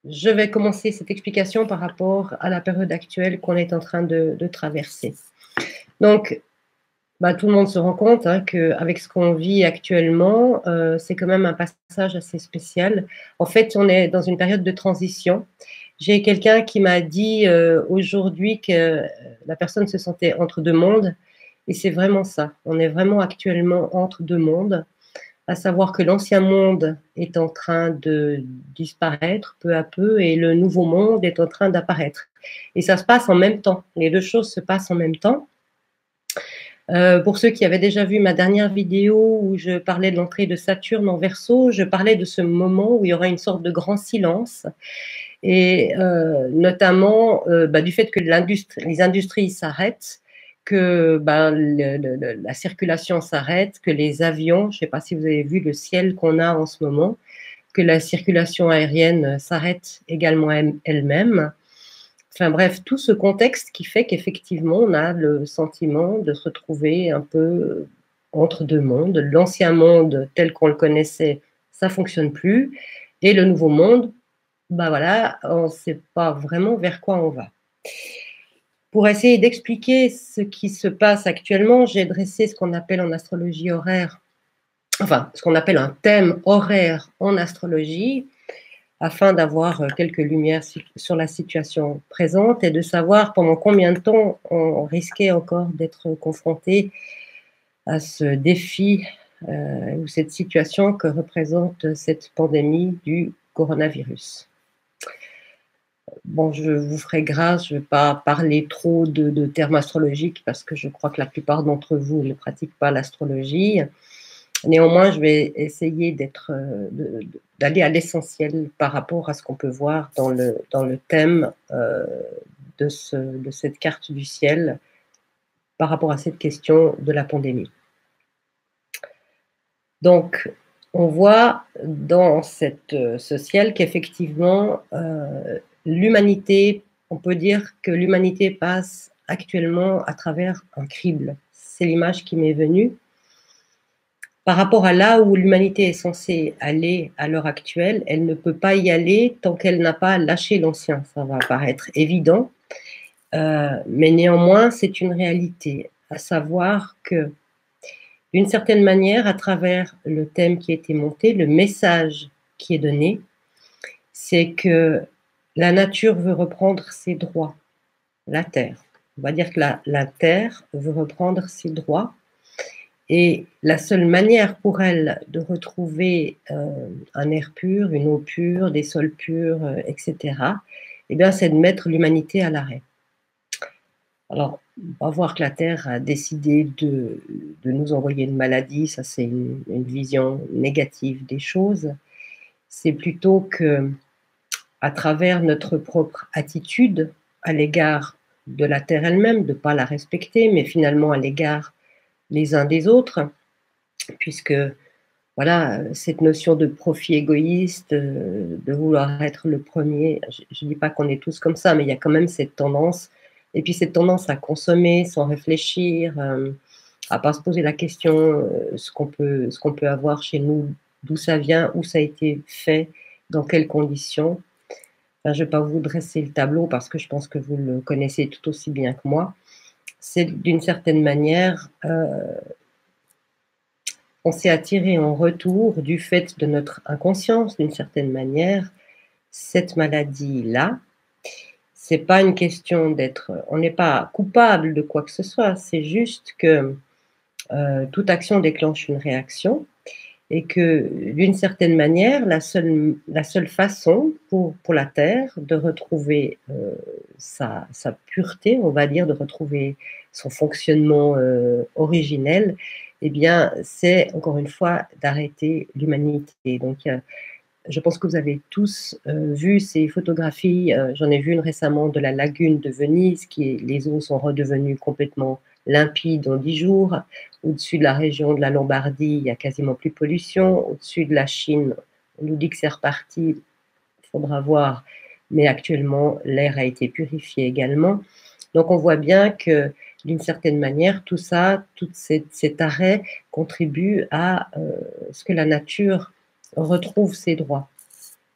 Je vais commencer cette explication par rapport à la période actuelle qu'on est en train de traverser. Donc, tout le monde se rend compte qu'avec ce qu'on vit actuellement, c'est quand même un passage assez spécial. En fait, on est dans une période de transition. J'ai quelqu'un qui m'a dit aujourd'hui que la personne se sentait entre deux mondes, et c'est vraiment ça. On est vraiment actuellement entre deux mondes, à savoir que l'ancien monde est en train de disparaître peu à peu et le nouveau monde est en train d'apparaître. Et ça se passe en même temps. Les deux choses se passent en même temps. Pour ceux qui avaient déjà vu ma dernière vidéo où je parlais de l'entrée de Saturne en Verseau, je parlais de ce moment où il y aura une sorte de grand silence, et notamment du fait que les industries s'arrêtent, que la circulation s'arrête, que les avions, je ne sais pas si vous avez vu le ciel qu'on a en ce moment, que la circulation aérienne s'arrête également elle-même. Enfin bref, tout ce contexte qui fait qu'effectivement, on a le sentiment de se retrouver un peu entre deux mondes. L'ancien monde tel qu'on le connaissait, ça ne fonctionne plus. Et le nouveau monde, on ne sait pas vraiment vers quoi on va. Pour essayer d'expliquer ce qui se passe actuellement, j'ai dressé ce qu'on appelle en astrologie horaire, ce qu'on appelle un thème horaire en astrologie, afin d'avoir quelques lumières sur la situation présente et de savoir pendant combien de temps on risquait encore d'être confronté à ce défi ou cette situation que représente cette pandémie du coronavirus. Bon, je vous ferai grâce, je ne vais pas parler trop de termes astrologiques parce que je crois que la plupart d'entre vous ne pratiquent pas l'astrologie. Néanmoins, je vais essayer d'aller à l'essentiel par rapport à ce qu'on peut voir dans le thème de cette carte du ciel par rapport à cette question de la pandémie. Donc, on voit dans ce ciel qu'effectivement, l'humanité, on peut dire que l'humanité passe actuellement à travers un crible. C'est l'image qui m'est venue. Par rapport à là où l'humanité est censée aller à l'heure actuelle, elle ne peut pas y aller tant qu'elle n'a pas lâché l'ancien. Ça va paraître évident, mais néanmoins, c'est une réalité. À savoir que, d'une certaine manière, à travers le thème qui a été monté, le message qui est donné, c'est que la nature veut reprendre ses droits, la Terre. On va dire que la Terre veut reprendre ses droits. Et la seule manière pour elle de retrouver un air pur, une eau pure, des sols purs, etc., c'est de mettre l'humanité à l'arrêt. Alors, on va voir que la Terre a décidé de nous envoyer une maladie, ça c'est une vision négative des choses. C'est plutôt que, à travers notre propre attitude à l'égard de la Terre elle-même, de ne pas la respecter, mais finalement à l'égard les uns des autres, puisque voilà, cette notion de profit égoïste, de vouloir être le premier, je ne dis pas qu'on est tous comme ça, mais il y a quand même cette tendance, et puis cette tendance à consommer sans réfléchir, à ne pas se poser la question, ce qu'on peut avoir chez nous, d'où ça vient, où ça a été fait, dans quelles conditions. Enfin, je ne vais pas vous dresser le tableau parce que je pense que vous le connaissez tout aussi bien que moi. C'est d'une certaine manière, on s'est attiré en retour du fait de notre inconscience, d'une certaine manière, cette maladie-là. C'est pas une question on n'est pas coupable de quoi que ce soit, c'est juste que toute action déclenche une réaction et que d'une certaine manière, la seule façon pour la Terre de retrouver sa pureté, on va dire, de retrouver son fonctionnement originel, c'est encore une fois d'arrêter l'humanité. Donc, je pense que vous avez tous vu ces photographies. J'en ai vu une récemment de la lagune de Venise, les eaux sont redevenues complètement limpides en 10 jours. Au-dessus de la région de la Lombardie, il n'y a quasiment plus de pollution. Au-dessus de la Chine, on nous dit que c'est reparti, il faudra voir. Mais actuellement, l'air a été purifié également. Donc on voit bien que, d'une certaine manière, tout ça, tout cet arrêt contribue à ce que la nature retrouve ses droits.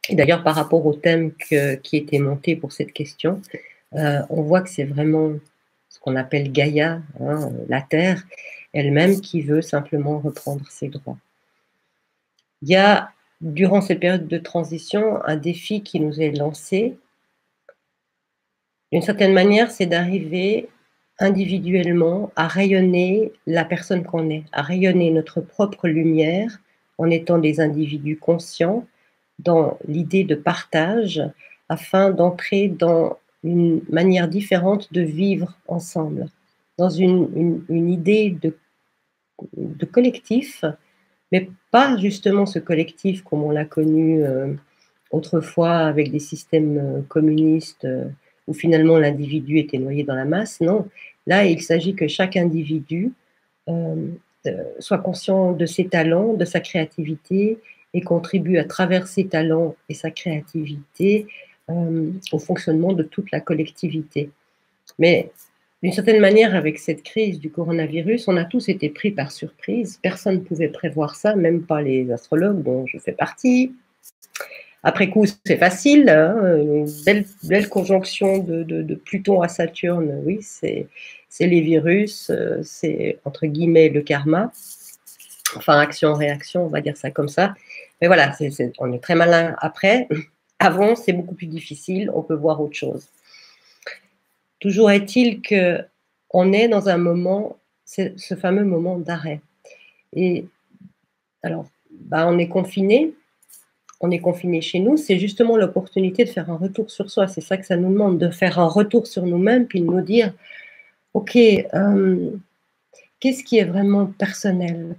Et d'ailleurs, par rapport au thème qui était monté pour cette question, on voit que c'est vraiment ce qu'on appelle Gaïa, hein, la Terre elle-même, qui veut simplement reprendre ses droits. Il y a, durant cette période de transition, un défi qui nous est lancé. D'une certaine manière, c'est d'arriver individuellement à rayonner la personne qu'on est, à rayonner notre propre lumière en étant des individus conscients dans l'idée de partage afin d'entrer dans une manière différente de vivre ensemble, dans une idée de collectif, mais pas justement ce collectif comme on l'a connu autrefois avec des systèmes communistes où finalement l'individu était noyé dans la masse. Non, là il s'agit que chaque individu soit conscient de ses talents, de sa créativité et contribue à travers ses talents et sa créativité au fonctionnement de toute la collectivité. Mais d'une certaine manière, avec cette crise du coronavirus, on a tous été pris par surprise. Personne ne pouvait prévoir ça, même pas les astrologues dont je fais partie. Après coup, c'est facile, hein, une belle conjonction de Pluton à Saturne, oui, c'est les virus, c'est entre guillemets le karma, enfin action-réaction, on va dire ça comme ça. Mais voilà, on est très malin après. Avant, c'est beaucoup plus difficile, on peut voir autre chose. Toujours est-il qu'on est dans un moment, c'est ce fameux moment d'arrêt. Et alors, on est confiné chez nous, c'est justement l'opportunité de faire un retour sur soi. C'est ça que ça nous demande, de faire un retour sur nous-mêmes, puis de nous dire, ok, qu'est-ce qui est vraiment personnel?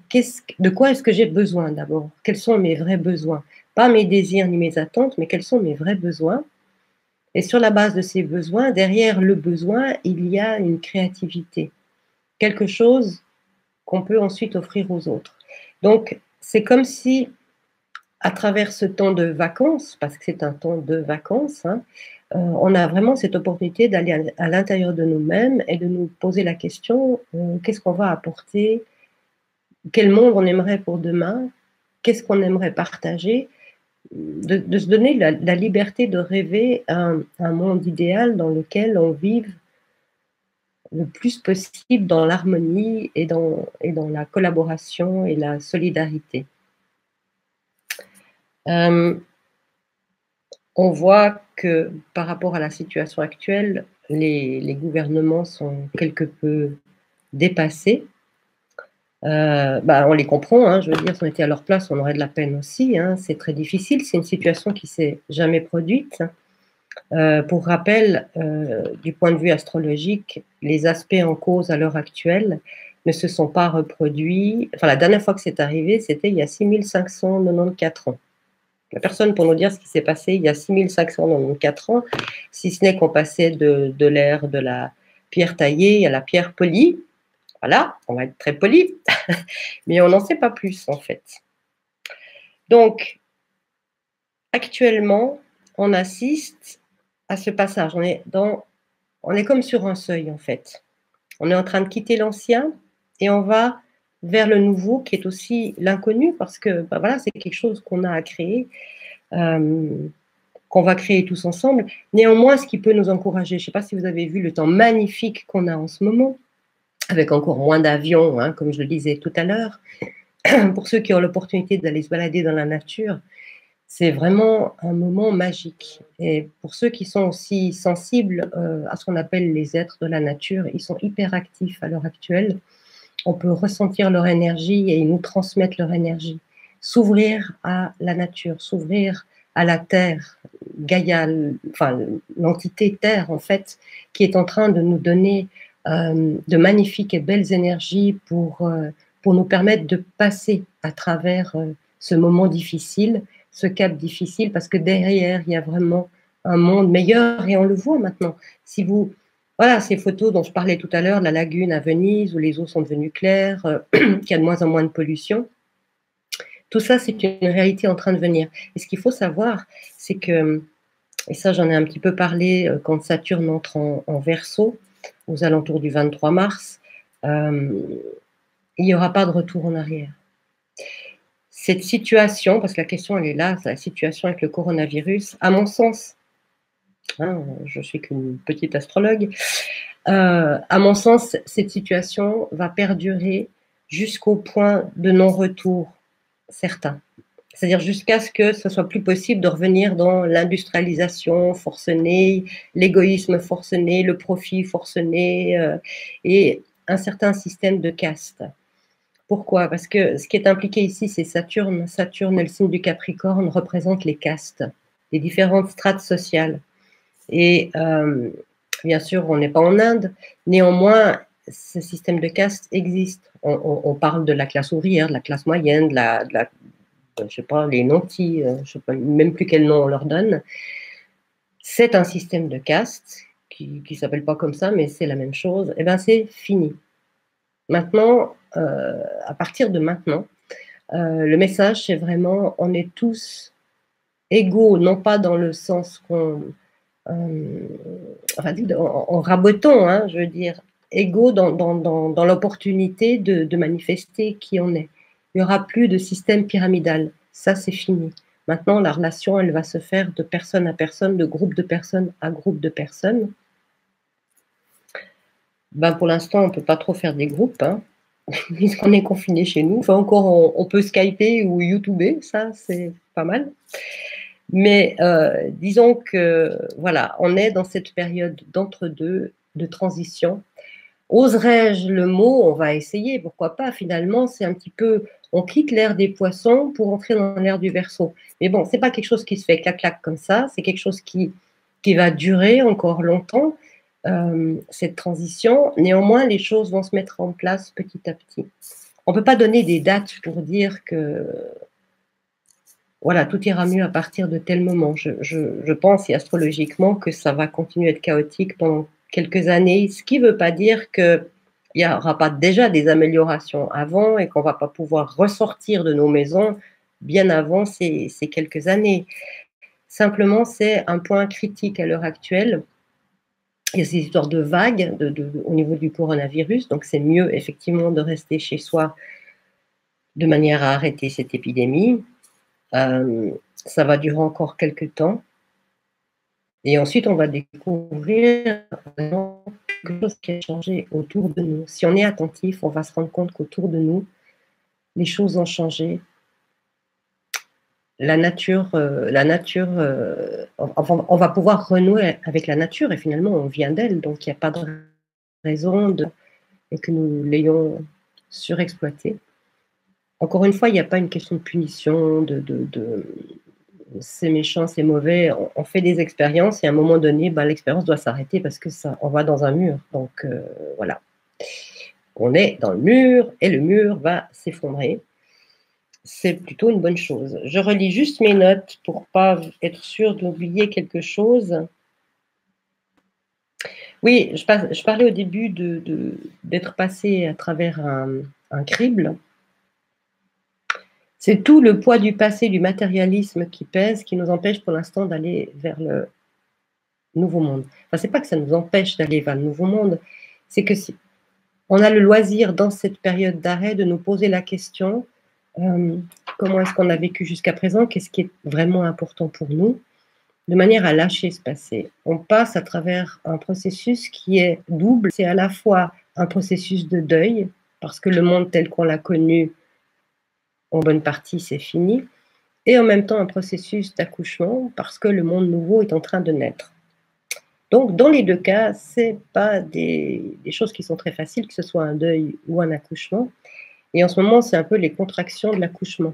De quoi est-ce que j'ai besoin d'abord? Quels sont mes vrais besoins? Pas mes désirs ni mes attentes, mais quels sont mes vrais besoins? Et sur la base de ces besoins, derrière le besoin, il y a une créativité, quelque chose qu'on peut ensuite offrir aux autres. Donc, c'est comme si, à travers ce temps de vacances, parce que c'est un temps de vacances, hein, on a vraiment cette opportunité d'aller à l'intérieur de nous-mêmes et de nous poser la question, qu'est-ce qu'on va apporter? Quel monde on aimerait pour demain? Qu'est-ce qu'on aimerait partager? De se donner la liberté de rêver un monde idéal dans lequel on vive le plus possible dans l'harmonie et dans la collaboration et la solidarité. On voit que par rapport à la situation actuelle, les gouvernements sont quelque peu dépassés. On les comprend, hein, je veux dire, si on était à leur place, on aurait de la peine aussi, hein, c'est très difficile, c'est une situation qui ne s'est jamais produite. Pour rappel, du point de vue astrologique, les aspects en cause à l'heure actuelle ne se sont pas reproduits. Enfin, la dernière fois que c'est arrivé, c'était il y a 6594 ans. Il n'y a personne pour nous dire ce qui s'est passé il y a 6594 ans, si ce n'est qu'on passait de l'ère de la pierre taillée à la pierre polie. Voilà, on va être très poli, mais on n'en sait pas plus en fait. Donc, actuellement, on assiste à ce passage. On est comme sur un seuil en fait. On est en train de quitter l'ancien et on va vers le nouveau qui est aussi l'inconnu parce que voilà, c'est quelque chose qu'on a à créer, qu'on va créer tous ensemble. Néanmoins, ce qui peut nous encourager, je ne sais pas si vous avez vu le temps magnifique qu'on a en ce moment, avec encore moins d'avions, hein, comme je le disais tout à l'heure. Pour ceux qui ont l'opportunité d'aller se balader dans la nature, c'est vraiment un moment magique. Et pour ceux qui sont aussi sensibles à ce qu'on appelle les êtres de la nature, ils sont hyper actifs à l'heure actuelle. On peut ressentir leur énergie et ils nous transmettent leur énergie. S'ouvrir à la nature, s'ouvrir à la terre, Gaïa, enfin l'entité terre en fait, qui est en train de nous donner de magnifiques et belles énergies pour nous permettre de passer à travers ce moment difficile, ce cap difficile, parce que derrière, il y a vraiment un monde meilleur et on le voit maintenant. Si vous, voilà, ces photos dont je parlais tout à l'heure, la lagune à Venise, où les eaux sont devenues claires, qu'il y a de moins en moins de pollution, tout ça, c'est une réalité en train de venir. Et ce qu'il faut savoir, c'est que, et ça j'en ai un petit peu parlé quand Saturne entre en Verseau, aux alentours du 23 mars, il n'y aura pas de retour en arrière. cette situation, parce que la question elle est là, c'est la situation avec le coronavirus, à mon sens, hein, je suis qu'une petite astrologue, à mon sens, cette situation va perdurer jusqu'au point de non-retour certain. C'est-à-dire jusqu'à ce que ce soit plus possible de revenir dans l'industrialisation forcenée, l'égoïsme forcené, le profit forcené et un certain système de caste. Pourquoi? Parce que ce qui est impliqué ici, c'est Saturne. Saturne, le signe du Capricorne, représente les castes, les différentes strates sociales. Et bien sûr, on n'est pas en Inde. Néanmoins, ce système de caste existe. On parle de la classe ouvrière, de la classe moyenne, de la je sais pas, les nantis, je ne sais pas même plus quel nom on leur donne. C'est un système de caste qui ne s'appelle pas comme ça, mais c'est la même chose. Et bien, c'est fini. Maintenant, à partir de maintenant, le message, c'est vraiment, on est tous égaux, non pas dans le sens qu'on, enfin, en rabotant, hein, je veux dire, égaux dans l'opportunité de manifester qui on est. Il n'y aura plus de système pyramidal. Ça, c'est fini. Maintenant, la relation, elle va se faire de personne à personne, de groupe de personnes à groupe de personnes. Ben, pour l'instant, on ne peut pas trop faire des groupes, hein, puisqu'on est confiné chez nous. Enfin, encore, on peut Skyper ou YouTuber, ça, c'est pas mal. Mais disons que, voilà, on est dans cette période d'entre-deux, de transition. Oserais-je le mot? On va essayer, pourquoi pas. Finalement, c'est un petit peu, on quitte l'ère des poissons pour entrer dans l'ère du Verseau. Mais bon, c'est pas quelque chose qui se fait clac-clac comme ça. C'est quelque chose qui va durer encore longtemps, cette transition. Néanmoins, les choses vont se mettre en place petit à petit. On ne peut pas donner des dates pour dire que voilà, tout ira mieux à partir de tel moment. Je pense, et astrologiquement, que ça va continuer à être chaotique pendant quelques années, ce qui ne veut pas dire qu'il n'y aura pas déjà des améliorations avant et qu'on ne va pas pouvoir ressortir de nos maisons bien avant ces quelques années. Simplement, c'est un point critique à l'heure actuelle. Il y a ces histoires de vagues au niveau du coronavirus, donc c'est mieux effectivement de rester chez soi de manière à arrêter cette épidémie. Ça va durer encore quelques temps. Et ensuite, on va découvrir quelque chose qui a changé autour de nous. Si on est attentif, on va se rendre compte qu'autour de nous, les choses ont changé. La nature, on va pouvoir renouer avec la nature et finalement, on vient d'elle. Donc, il n'y a pas de raison et que nous l'ayons surexploitée. Encore une fois, il n'y a pas une question de punition, c'est méchant, c'est mauvais. On fait des expériences et à un moment donné, l'expérience doit s'arrêter parce que on va dans un mur. Donc voilà, on est dans le mur et le mur va s'effondrer. C'est plutôt une bonne chose. Je relis juste mes notes pour pas être sûre d'oublier quelque chose. Oui, je parlais au début d'être passé à travers un crible. C'est tout le poids du passé, du matérialisme qui pèse, qui nous empêche pour l'instant d'aller vers le nouveau monde. Enfin, c'est pas que ça nous empêche d'aller vers le nouveau monde, c'est que si on a le loisir dans cette période d'arrêt de nous poser la question comment est-ce qu'on a vécu jusqu'à présent, qu'est-ce qui est vraiment important pour nous, de manière à lâcher ce passé. On passe à travers un processus qui est double, c'est à la fois un processus de deuil, parce que le monde tel qu'on l'a connu, en bonne partie, c'est fini, et en même temps un processus d'accouchement, parce que le monde nouveau est en train de naître. Donc, dans les deux cas, ce n'est pas des choses qui sont très faciles, que ce soit un deuil ou un accouchement. Et en ce moment, c'est un peu les contractions de l'accouchement.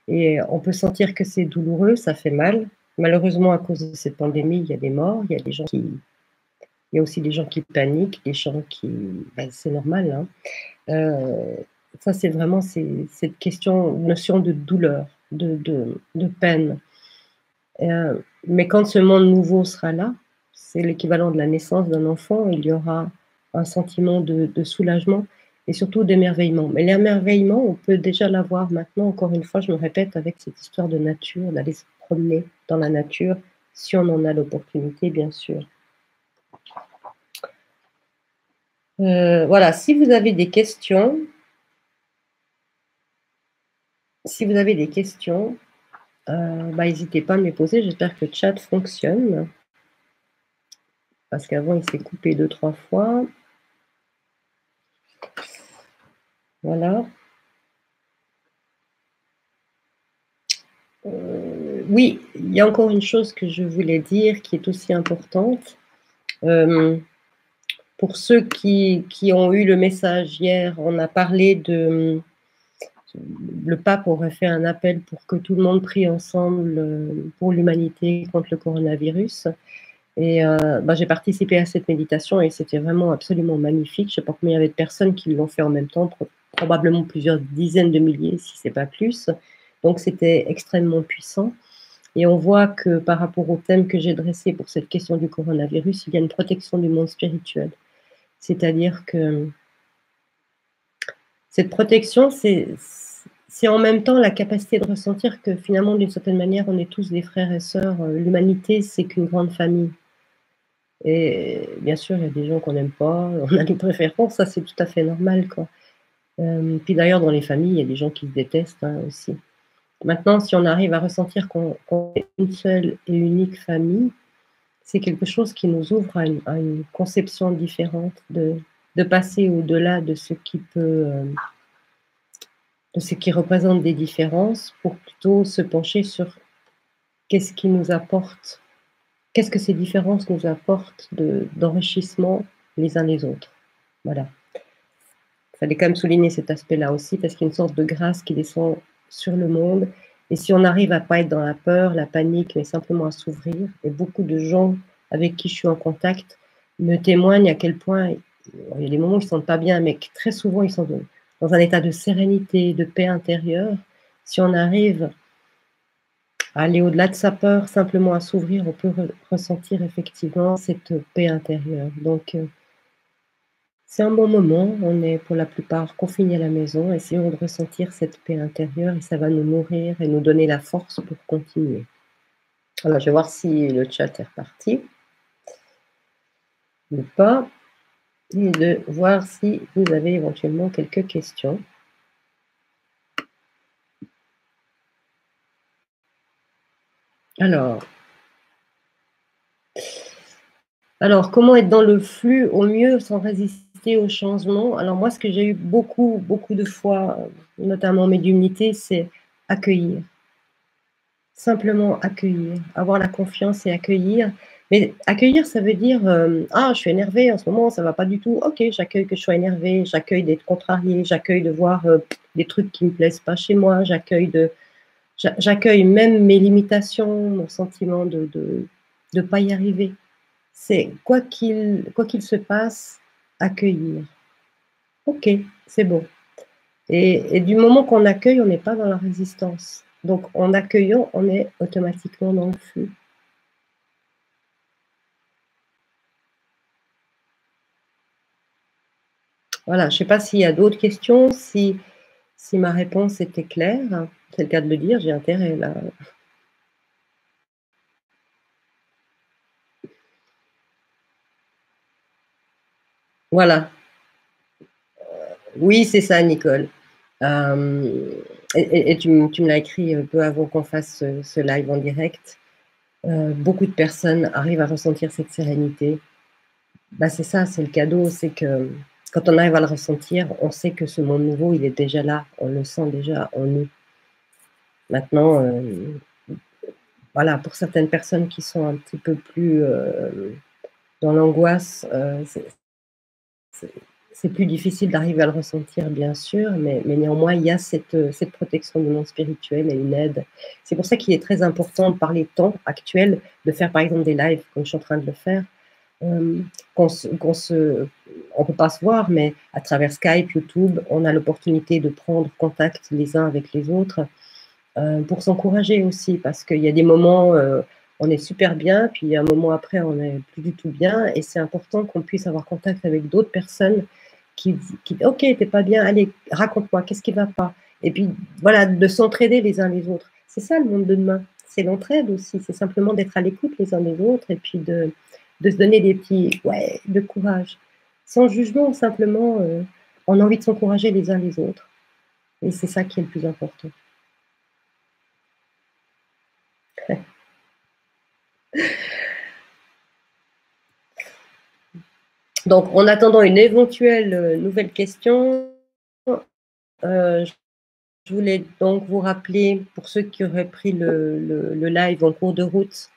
Et on peut sentir que c'est douloureux, ça fait mal. Malheureusement, à cause de cette pandémie, il y a des morts, il y a aussi des gens qui paniquent, des gens qui... c'est normal. Hein. Ça, c'est vraiment cette notion de douleur, de peine. Mais quand ce monde nouveau sera là, c'est l'équivalent de la naissance d'un enfant, il y aura un sentiment de soulagement et surtout d'émerveillement. Mais l'émerveillement, on peut déjà l'avoir maintenant, encore une fois, je me répète, avec cette histoire de nature, d'aller se promener dans la nature, si on en a l'opportunité, bien sûr. Voilà, si vous avez des questions, Si vous avez des questions, n'hésitez pas à me les poser. J'espère que le chat fonctionne. Parce qu'avant, il s'est coupé 2-3 fois. Voilà. Oui, il y a encore une chose que je voulais dire qui est aussi importante. Pour ceux qui ont eu le message hier, on a parlé de... Le pape aurait fait un appel pour que tout le monde prie ensemble pour l'humanité contre le coronavirus. Et j'ai participé à cette méditation et c'était vraiment absolument magnifique. Je ne sais pas combien il y avait de personnes qui l'ont fait en même temps, probablement plusieurs dizaines de milliers, si ce n'est pas plus. Donc c'était extrêmement puissant. Et on voit que par rapport au thème que j'ai dressé pour cette question du coronavirus, il y a une protection du monde spirituel. C'est-à-dire que cette protection, c'est en même temps la capacité de ressentir que finalement, d'une certaine manière, on est tous des frères et sœurs. L'humanité, c'est qu'une grande famille. Et bien sûr, il y a des gens qu'on n'aime pas, on a des préférences, ça c'est tout à fait normal, quoi. Puis d'ailleurs, dans les familles, il y a des gens qui se détestent aussi. Maintenant, si on arrive à ressentir qu'on est une seule et unique famille, c'est quelque chose qui nous ouvre à une conception différente de passer au-delà de ce qui peut, de ce qui représente des différences, pour plutôt se pencher sur qu'est-ce qui nous apporte, qu'est-ce que ces différences nous apportent d'enrichissement les uns les autres. Voilà. Il fallait quand même souligner cet aspect-là aussi, parce qu'il y a une sorte de grâce qui descend sur le monde. Et si on arrive à ne pas être dans la peur, la panique, mais simplement à s'ouvrir, et beaucoup de gens avec qui je suis en contact me témoignent à quel point, il y a des moments où ils ne se sentent pas bien, mais très souvent ils sont dans un état de sérénité, de paix intérieure. Si on arrive à aller au-delà de sa peur, simplement à s'ouvrir, on peut ressentir effectivement cette paix intérieure. Donc, c'est un bon moment, on est pour la plupart confinés à la maison, essayons de ressentir cette paix intérieure et ça va nous nourrir et nous donner la force pour continuer. Alors, je vais voir si le chat est reparti ou pas, et de voir si vous avez éventuellement quelques questions. Alors, comment être dans le flux au mieux sans résister au changement? Alors moi, ce que j'ai eu beaucoup de fois, notamment en médiumnité, c'est accueillir. Simplement accueillir, avoir la confiance et accueillir. Mais accueillir, ça veut dire, ah, je suis énervée en ce moment, ça va pas du tout. OK, j'accueille que je sois énervée, j'accueille d'être contrariée, j'accueille de voir des trucs qui me plaisent pas chez moi, j'accueille même mes limitations, mon sentiment de pas y arriver. C'est quoi qu'il se passe, accueillir. OK, c'est bon. Et du moment qu'on accueille, on n'est pas dans la résistance. Donc, en accueillant, on est automatiquement dans le flux. Voilà, je ne sais pas s'il y a d'autres questions, si ma réponse était claire. C'est le cas de le dire, j'ai intérêt là. Voilà. Oui, c'est ça, Nicole. Et tu me l'as écrit peu avant qu'on fasse ce live en direct. Beaucoup de personnes arrivent à ressentir cette sérénité. C'est ça, c'est le cadeau, c'est que quand on arrive à le ressentir, on sait que ce monde nouveau, il est déjà là, on le sent déjà en nous. Maintenant, voilà, pour certaines personnes qui sont un petit peu plus dans l'angoisse, c'est plus difficile d'arriver à le ressentir, bien sûr, mais néanmoins, il y a cette protection du monde spirituel et une aide. C'est pour ça qu'il est très important de parler temps actuel, de faire par exemple des lives, comme je suis en train de le faire, on ne peut pas se voir, mais à travers Skype, YouTube, on a l'opportunité de prendre contact les uns avec les autres pour s'encourager aussi, parce qu'il y a des moments, on est super bien, puis un moment après, on n'est plus du tout bien, et c'est important qu'on puisse avoir contact avec d'autres personnes qui ok, t'es pas bien, allez, raconte-moi, qu'est-ce qui va pas? Et puis, voilà, de s'entraider les uns les autres. C'est ça le monde de demain, c'est l'entraide aussi, c'est simplement d'être à l'écoute les uns des autres, et puis de se donner des petits ouais de courage, sans jugement, simplement on a envie de s'encourager les uns les autres. Et c'est ça qui est le plus important. Donc, en attendant une éventuelle nouvelle question, je voulais donc vous rappeler, pour ceux qui auraient pris le live en cours de route,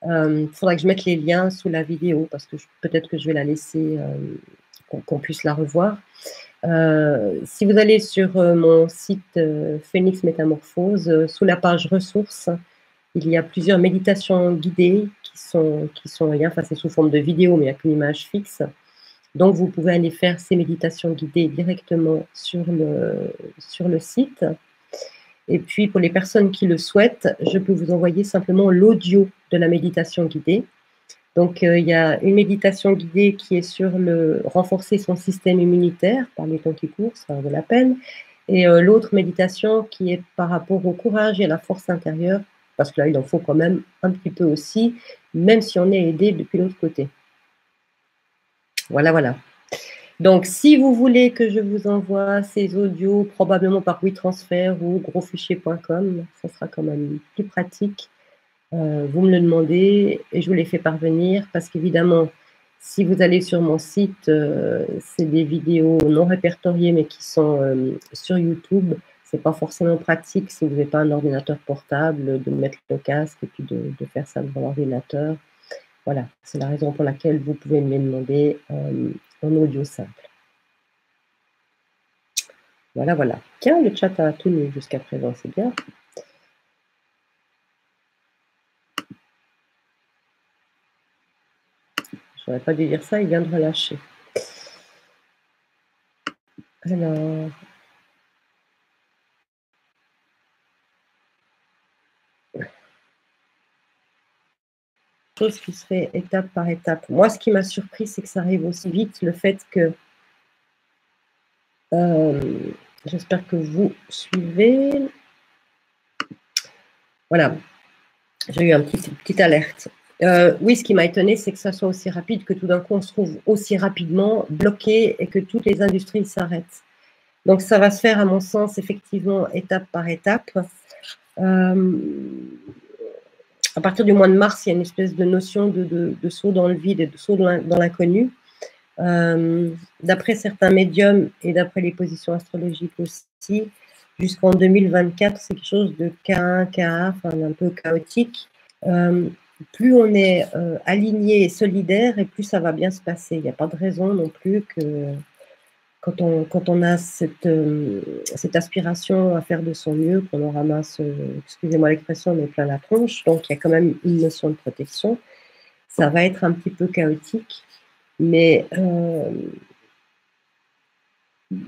il faudra que je mette les liens sous la vidéo parce que peut-être que je vais la laisser, qu'on puisse la revoir. Si vous allez sur mon site Phoenix Métamorphose, sous la page ressources, il y a plusieurs méditations guidées qui sont liées, enfin c'est sous forme de vidéo, mais il n'y a qu'une image fixe. Donc vous pouvez aller faire ces méditations guidées directement sur le site. Et puis pour les personnes qui le souhaitent, je peux vous envoyer simplement l'audio de la méditation guidée. Donc il y a une méditation guidée qui est sur le renforcer son système immunitaire par les temps qui courent, ça vaut la peine. Et l'autre méditation qui est par rapport au courage et à la force intérieure, parce que là, il en faut quand même un petit peu aussi, même si on est aidé depuis l'autre côté. Voilà, voilà. Donc, si vous voulez que je vous envoie ces audios, probablement par WeTransfer ou grosfichier.com, ça sera quand même plus pratique. Vous me le demandez et je vous les fais parvenir parce qu'évidemment, si vous allez sur mon site, c'est des vidéos non répertoriées mais qui sont sur YouTube. C'est pas forcément pratique si vous n'avez pas un ordinateur portable de mettre le casque et puis de faire ça devant l'ordinateur. Voilà, c'est la raison pour laquelle vous pouvez me les demander en audio simple. Voilà, voilà. Tiens, le chat a tout mis jusqu'à présent, c'est bien. Je n'aurais pas dû dire ça, il vient de relâcher. Alors... chose qui se fait étape par étape. Moi, ce qui m'a surpris, c'est que ça arrive aussi vite, le fait que, j'espère que vous suivez, voilà, j'ai eu un petite alerte. Oui, ce qui m'a étonné, c'est que ça soit aussi rapide, que tout d'un coup, on se trouve aussi rapidement bloqué et que toutes les industries s'arrêtent. Donc, ça va se faire, à mon sens, effectivement, étape par étape. À partir du mois de mars, il y a une espèce de notion de saut dans le vide et de saut dans l'inconnu. D'après certains médiums et d'après les positions astrologiques aussi, jusqu'en 2024, c'est quelque chose de un peu chaotique. Plus on est aligné et solidaire, et plus ça va bien se passer. Il n'y a pas de raison non plus que quand on a cette aspiration à faire de son mieux, qu'on en ramasse, excusez-moi l'expression, mais plein la tronche, donc il y a quand même une notion de protection. Ça va être un petit peu chaotique, mais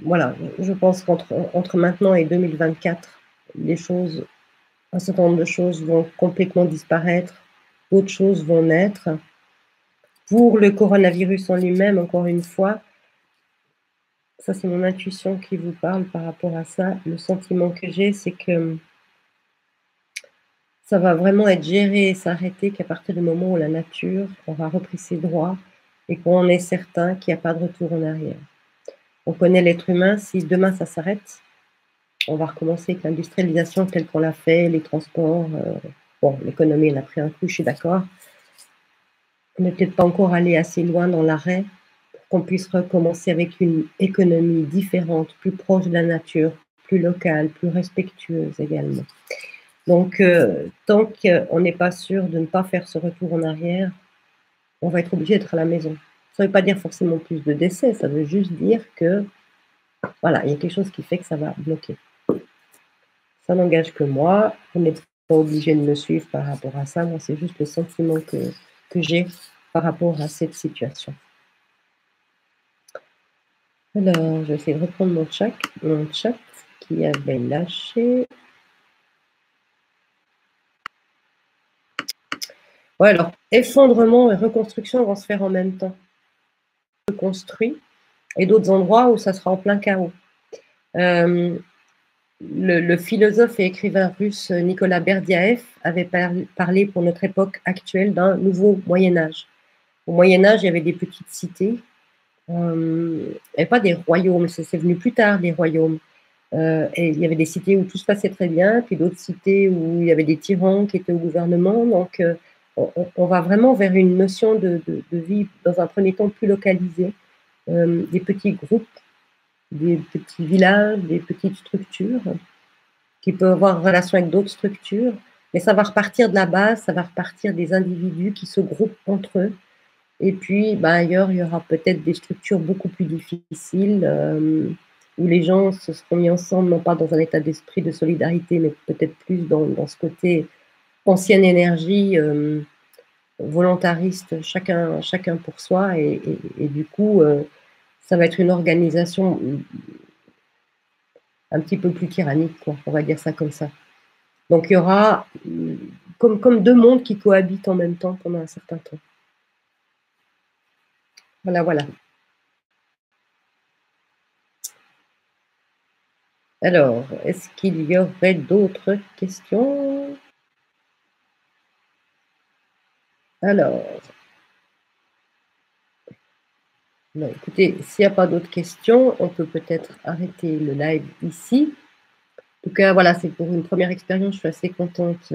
voilà, je pense qu'entre maintenant et 2024, un certain nombre de choses vont complètement disparaître, d'autres choses vont naître. Pour le coronavirus en lui-même, encore une fois, ça c'est mon intuition qui vous parle par rapport à ça. Le sentiment que j'ai, c'est que ça va vraiment être géré et s'arrêter qu'à partir du moment où la nature aura repris ses droits et qu'on est certain qu'il n'y a pas de retour en arrière. On connaît l'être humain, si demain ça s'arrête, on va recommencer avec l'industrialisation telle qu'on l'a fait, les transports. Bon, l'économie, elle a pris un coup, je suis d'accord. On n'est peut-être pas encore allé assez loin dans l'arrêt pour qu'on puisse recommencer avec une économie différente, plus proche de la nature, plus locale, plus respectueuse également. Donc, tant qu'on n'est pas sûr de ne pas faire ce retour en arrière, on va être obligé d'être à la maison. Ça ne veut pas dire forcément plus de décès, ça veut juste dire que, voilà, il y a quelque chose qui fait que ça va bloquer. Ça n'engage que moi, vous n'êtes pas obligé de me suivre par rapport à ça, moi c'est juste le sentiment que j'ai par rapport à cette situation. Alors, je vais essayer de reprendre mon chat qui avait lâché. Ouais, alors, effondrement et reconstruction vont se faire en même temps. Construit, et d'autres endroits où ça sera en plein chaos. Le philosophe et écrivain russe Nicolas Berdyaev avait parlé pour notre époque actuelle d'un nouveau Moyen-Âge. Au Moyen-Âge, il y avait des petites cités, et pas des royaumes, c'est venu plus tard, des royaumes. Et il y avait des cités où tout se passait très bien, puis d'autres cités où il y avait des tyrans qui étaient au gouvernement. Donc, on va vraiment vers une notion de vie, dans un premier temps, plus localisée, des petits groupes, des petits villages, des petites structures qui peuvent avoir relation avec d'autres structures, mais ça va repartir de la base, ça va repartir des individus qui se groupent entre eux. Et puis, bah, ailleurs, il y aura peut-être des structures beaucoup plus difficiles, où les gens se seront mis ensemble, non pas dans un état d'esprit de solidarité, mais peut-être plus dans ce côté ancienne énergie, volontariste, chacun pour soi. Et du coup, ça va être une organisation un petit peu plus tyrannique, quoi, on va dire ça comme ça. Donc il y aura comme deux mondes qui cohabitent en même temps pendant un certain temps. Voilà, voilà. Alors, est-ce qu'il y aurait d'autres questions? Alors, non, écoutez, s'il n'y a pas d'autres questions, on peut peut-être arrêter le live ici. En tout cas, voilà, c'est pour une première expérience, je suis assez contente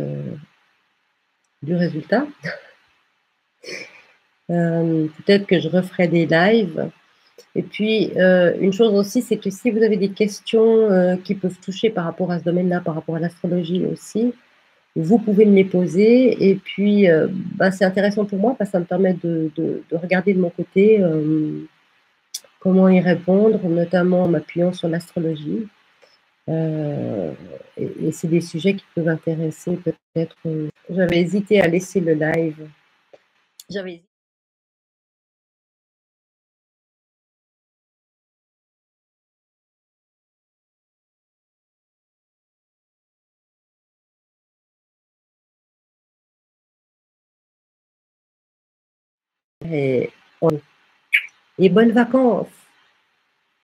du résultat. Peut-être que je referai des lives. Et puis, une chose aussi, c'est que si vous avez des questions qui peuvent toucher par rapport à ce domaine-là, par rapport à l'astrologie aussi, vous pouvez me les poser. Et puis, bah, c'est intéressant pour moi parce que ça me permet de regarder de mon côté comment y répondre, notamment en m'appuyant sur l'astrologie. Et c'est des sujets qui peuvent intéresser peut-être. J'avais hésité à laisser le live. J'avais hésité. Et bonnes vacances!